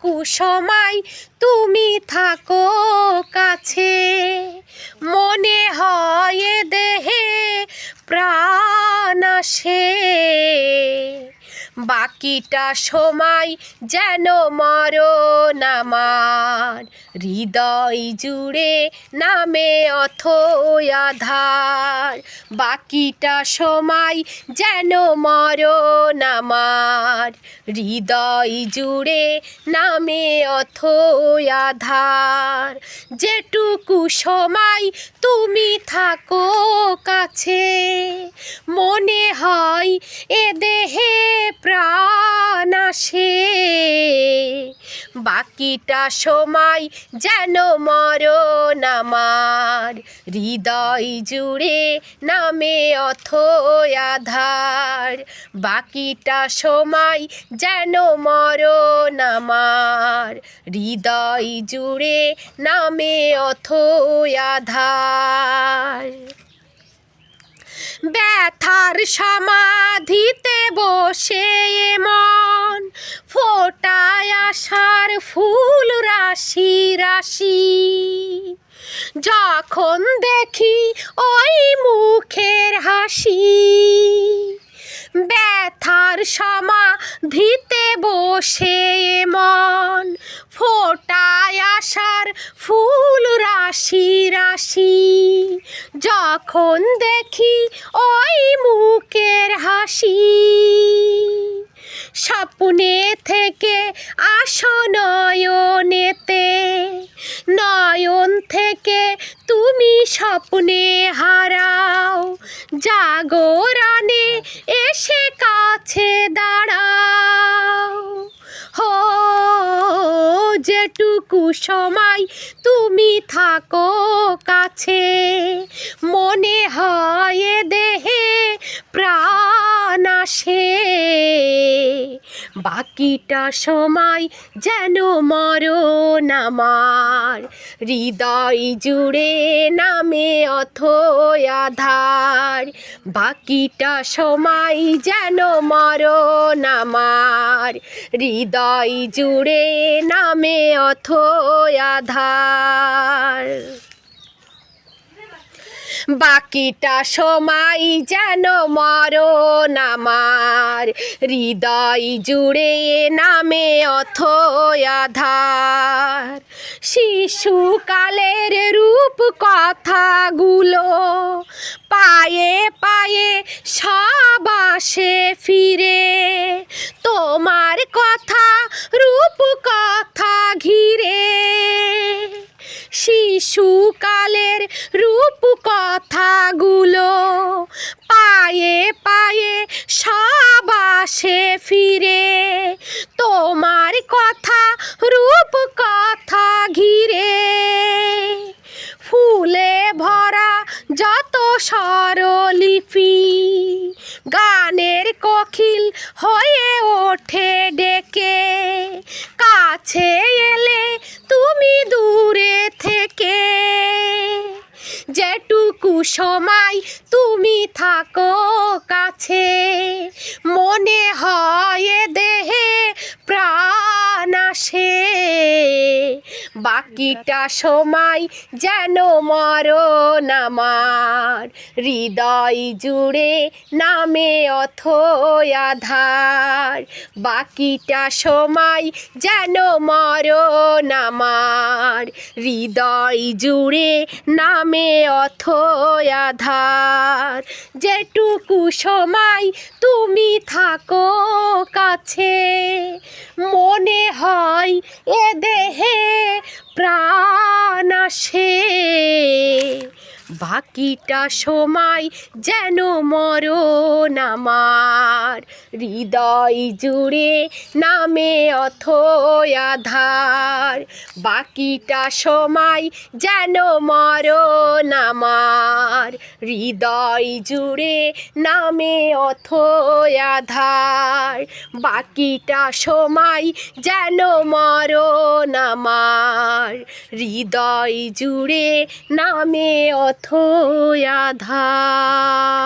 যেটুকু সময় তুমি থাকো কাছে, মনে হয় এ দেহে প্রাণ আসে। বাকিটা সময় যেন মরণ আমার, হৃদয় জুড়ে নামে অথই আঁধার। বাকিটা সময় যেন মরণ আমার, হৃদয় জুড়ে নামে অথই আঁধার। যেটুকু সময় তুমি থাকো কাছে, মনে হয় এ দেহে প্রাণ আসে। বাকিটা সময় যেন মরণ আমার, হৃদয় জুড়ে নামে অথই আঁধার। বাকিটা সময় যেন মরণ আমার, হৃদয় জুড়ে নামে অথই আঁধার। ব্যথার সমাধিতে বসে মন ফোটায় আশার ফুল রাশি রাশি। যখন দেখি ওই মুখের হাসি, ব্যথার সমাধিতে বসে মন ফোটায় আশার ফুল রাশি রাশি। যখন দেখি ওই মুখের হাসি, স্বপ্নে থেকে আসো নয়নেতে, নয়ন থেকে তুমি স্বপ্নে হারাও। জাগরণে এসে কাছে দাঁড়াও। হো যেটুকু সময় তুমি থাকো কাছে, মনে হয় এ দেহে প্রাণ আসে। বাকিটা সময় যেন মরণ আমার, হৃদয় জুড়ে নামে অথই আঁধার। বাকিটা সময় যেন মরণ আমার, হৃদয় জুড়ে নামে অথই আঁধার। বাকিটা সময় যেন মরণ আমার, হৃদয় জুড়ে নামে অথই আঁধার। শিশুকালের রূপ কথাগুলো পায়ে পায়ে সব আসে ফিরে। তোমার কথা রূপ কথা ঘিরে, শিশুকালের রূপ কথাগুলো পায়ে পায়ে সব আসে ফিরে। তোমার কথা রূপ কথা ঘিরে, ফুলে ভরা যত স্বরলিপি, গানের কোকিল হয়ে ওঠে ডেকে। কাছে এলে তুমি দূরে থেকে, যেটুকু সময় তুমি থাকো কাছে, মনে হয় এ দেহে প্রাণ আসে। বাকিটা সময় যেন মরণ আমার, হৃদয় জুড়ে নামে অথই আঁধার। বাকিটা সময় যেন মরণ আমার, হৃদয় জুড়ে নামে অথই আঁধার। যেটুকু সময় তুমি থাকো কাছে, মনে হয় এ দেহে প্রাণ আসে। বাকিটা সময় যেন মরণ আমার, হৃদয় জুড়ে নামে অথই আঁধার। বাকিটা সময় যেন মরণ আমার, হৃদয় জুড়ে নামে অথই আঁধার। বাকিটা সময় যেন মরণ আমার, হৃদয় জুড়ে নামে অথই আঁধার।